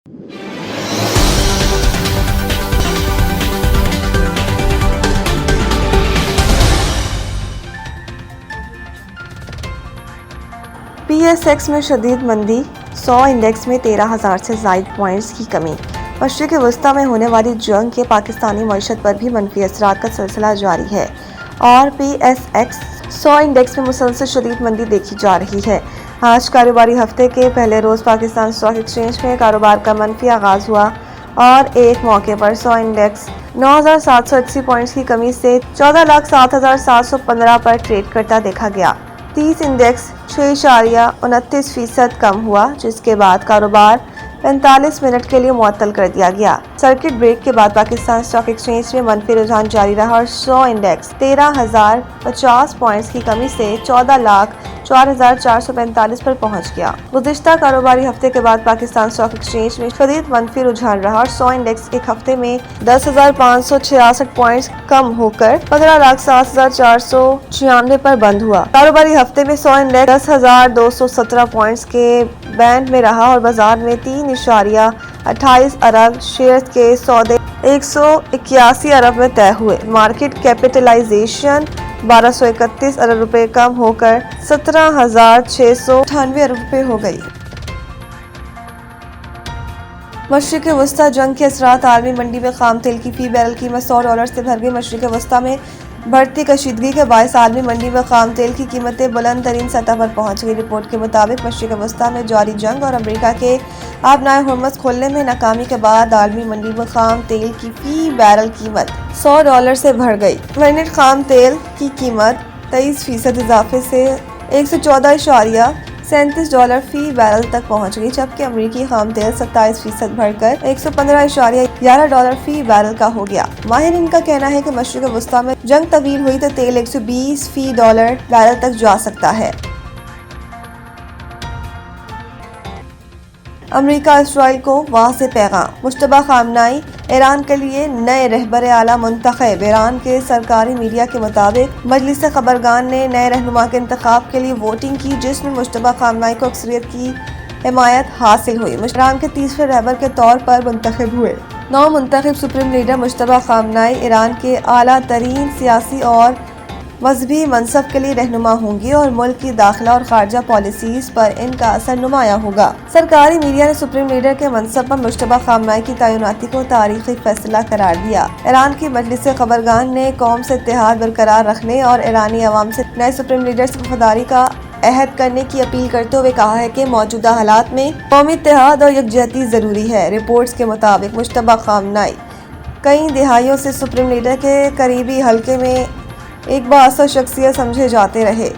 PSX में शदीद मंदी, 100 इंडेक्स में 13,000 से ज़ायद पॉइंट्स की कमी। मशरिक़ वस्ता में होने वाली जंग के पाकिस्तानी मईशत पर भी मनफी असरात का सिलसिला जारी है और PSX 100 इंडेक्स में मुसलसल शदीद मंदी देखी जा रही है। आज कारोबारी हफ्ते के पहले रोज़ पाकिस्तान स्टॉक एक्सचेंज में कारोबार का मनफी आगाज़ हुआ और एक मौके पर 100 इंडेक्स 9,780 पॉइंट्स की कमी से 14,07,715 पर ट्रेड करता देखा गया। 30 इंडेक्स 6.29% कम हुआ, जिसके बाद कारोबार 45 मिनट के लिए मुअत्तल कर दिया गया। सर्किट ब्रेक के बाद पाकिस्तान स्टॉक एक्सचेंज में मनफी रुझान जारी रहा और 100 इंडेक्स 13,050 पॉइंट्स की कमी से 14,04,445 पर पहुंच गया। गुज़िश्ता कारोबारी हफ्ते के बाद पाकिस्तान स्टॉक एक्सचेंज में शदीद मनफी रुझान रहा और 100 इंडेक्स एक हफ्ते में 10,566 पॉइंट्स कम होकर 15,07,496 पर बंद हुआ। कारोबारी हफ्ते में 100 इंडेक्स 10,217 पॉइंट्स के बैंड में रहा और बाजार में 3.28 अरब शेयर्स के सौदे 181 अरब में तय हुए। मार्केट कैपिटलाइजेशन 1231 अरब रुपए कम होकर 17,698 अरब रुपए हो गई। मशरिक़ वस्ता जंग के असरात आलमी मंडी में खाम तेल की फी बैरल कीमत $100 से भर गई। मशरिक़ वस्ता में बढ़ती कशीदगी के बायस आलमी मंडी में खाम तेल की कीमतें बुलंद तरीन सतह पर पहुंच गई। रिपोर्ट के मुताबिक मशरिक़ वस्ता में जारी जंग और अमरीका के आबनाए हुर्मुज़ खोलने में नाकामी के बाद आलमी मंडी में खाम तेल की फी बैरल कीमत $100 से बढ़ गई। मिनट खाम तेल की कीमत 23% इजाफे से $114.37 फी बैरल तक पहुंच गई, जबकि अमरीकी खाम तेल 27% बढ़कर $115.11 फी बैरल का हो गया। माहिरीन का कहना है कि मशरिक़ वस्ता में जंग तवील हुई तो तेल 120 फी डॉलर बैरल तक जा सकता है। अमरीका इसराइल को वाज़ेह पैगाम, मुश्तबा खामनाई ईरान के लिए नए रहबर आला मुंतखब। ईरान के सरकारी मीडिया के मुताबिक मजलिस खबरगान ने नए रहनुमा के इंतखाब के लिए वोटिंग की, जिसमें मुश्तबा खामनाई को अक्सरियत की हिमायत हासिल हुई। ईरान के तीसरे रहबर के तौर पर मुंतखब हुए। नौ मुंतखब supreme leader Mojtaba Khamenei Iran के आला तरीन सियासी और मजहबी मनसब के लिए रहनुमा होंगी और मुल्क की दाखिला और खारजा पॉलिसीज पर इनका असर नुमाया होगा। सरकारी मीडिया ने सुप्रीम लीडर के मनसब पर मुश्तबा खामनाई की तैनाती को तारीखी फैसला करार दिया। ईरान की मजलिस खबरगान ने कौम से इत्तेहाद बरकरार रखने और ईरानी अवाम से नए सुप्रीम लीडर से वफादारी का अहद करने की अपील करते हुए कहा है कि मौजूदा हालात में कौमी इत्तेहाद और यकजहती जरूरी है। रिपोर्ट्स के मुताबिक मुश्तबा खामनाई कई दिहाइयों से सुप्रीम लीडर के करीबी हल्के में एक बाअसर शख्सियत समझे जाते रहे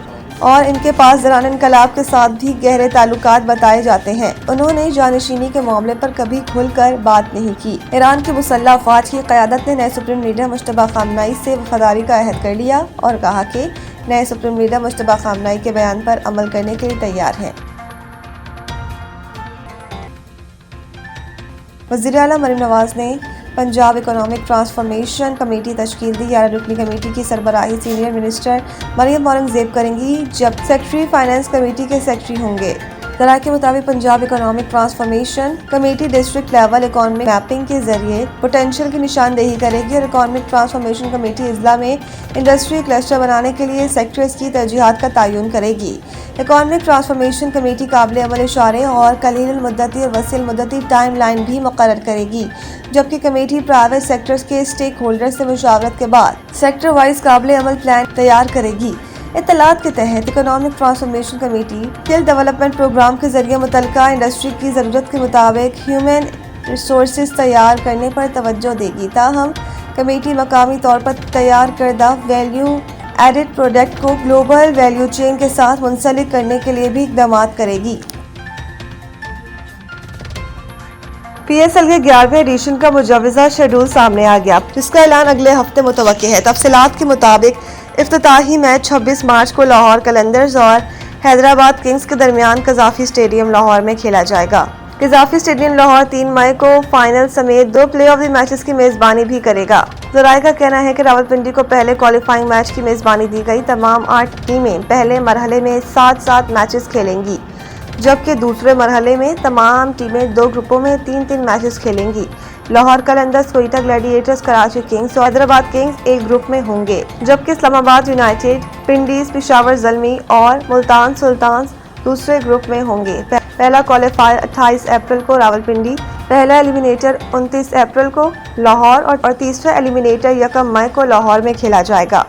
और इनके पास दौरान इनकलाब के साथ भी गहरे ताल्लुकात बताए जाते हैं। उन्होंने जानशीनी के मामले पर कभी खुलकर बात नहीं की। ईरान की मुसल्लह अफवाज की क़यादत ने नए सुप्रीम लीडर मुश्तबा खामनाई से वफादारी का अहद कर लिया और कहा कि नए सुप्रीम लीडर मुश्तबा खामनाई के बयान पर अमल करने के लिए तैयार हैं। वज़ीर आला मरीम नवाज ने पंजाब इकोनॉमिक ट्रांसफॉर्मेशन कमेटी तश्कील दी। 11 रुकनी कमेटी की सरबराही सीनियर मिनिस्टर मरियम औरंगजेब करेंगी, जब सेक्रेटरी फाइनेंस कमेटी के सेक्रेटरी होंगे। ज़राए के मुताबिक Punjab economic transformation committee district level economic mapping के जरिए पोटेंशियल की निशानदेही करेगी और इकोनॉमिक ट्रांसफॉर्मेशन कमेटी अजला में इंडस्ट्री क्लस्टर बनाने के लिए सेक्टर्स की तरजीहात का तयन करेगी। इकोनॉमिक ट्रांसफॉर्मेशन कमेटी काबिल अमल इशारे और कलील मुद्दती और वसील मुद्दती टाइम लाइन भी मुकर्रर करेगी, जबकि कमेटी प्राइवेट सेक्टर्स के स्टेक होल्डर से मुशावरत के बाद सेक्टर वाइज काबिल अमल प्लान तैयार करेगी। इत्तलात के तहत economic transformation committee skill development programme के जरिए मुतल्लिका इंडस्ट्री की ज़रूरत के मुताबिक ह्यूमन रिसोर्सेज तैयार करने पर तवज्जो देगी। ताहम कमेटी मकामी तौर पर तैयार करदा वैल्यू एडेड प्रोडक्ट को ग्लोबल वैल्यू चेन के साथ मुंसलिक करने के लिए भी इक़दाम करेगी। PSL के 11वें एडिशन का मुजव्वज़ा शेड्यूल सामने आ गया, जिसका ऐलान अगले हफ्ते मुतवक्किल है। तफसीलात के मुताबिक इफ्तिताही मैच 26 मार्च को लाहौर कलंदर्स और हैदराबाद किंग्स के दरमियान कज़ाफ़ी स्टेडियम लाहौर में खेला जाएगा। कज़ाफ़ी स्टेडियम लाहौर 3 मई को फाइनल समेत 2 प्ले ऑफ द मैचेस की मेज़बानी भी करेगा। ज़राए का कहना है कि रावलपिंडी को पहले क्वालिफाइंग मैच की मेज़बानी दी गई। तमाम 8 टीमें पहले मरहले में 7-7 मैचेस खेलेंगी। जबकि दूसरे मरहले में तमाम टीमें 2 ग्रुपों में 3-3 मैचेस खेलेंगी। लाहौर कलंदर्स, कोयटा ग्लैडिएटर्स, कराची किंग्स और हैदराबाद किंग्स एक ग्रुप में होंगे, जबकि इस्लामाबाद यूनाइटेड, पिंडीज, पेशावर ज़ल्मी और मुल्तान सुल्तान्स दूसरे ग्रुप में होंगे। पहला क्वालिफायर 28 अप्रैल को रावलपिंडी, पहला एलिमिनेटर 29 अप्रैल को लाहौर और तीसरा एलिमिनेटर 1 मई को लाहौर में खेला जाएगा।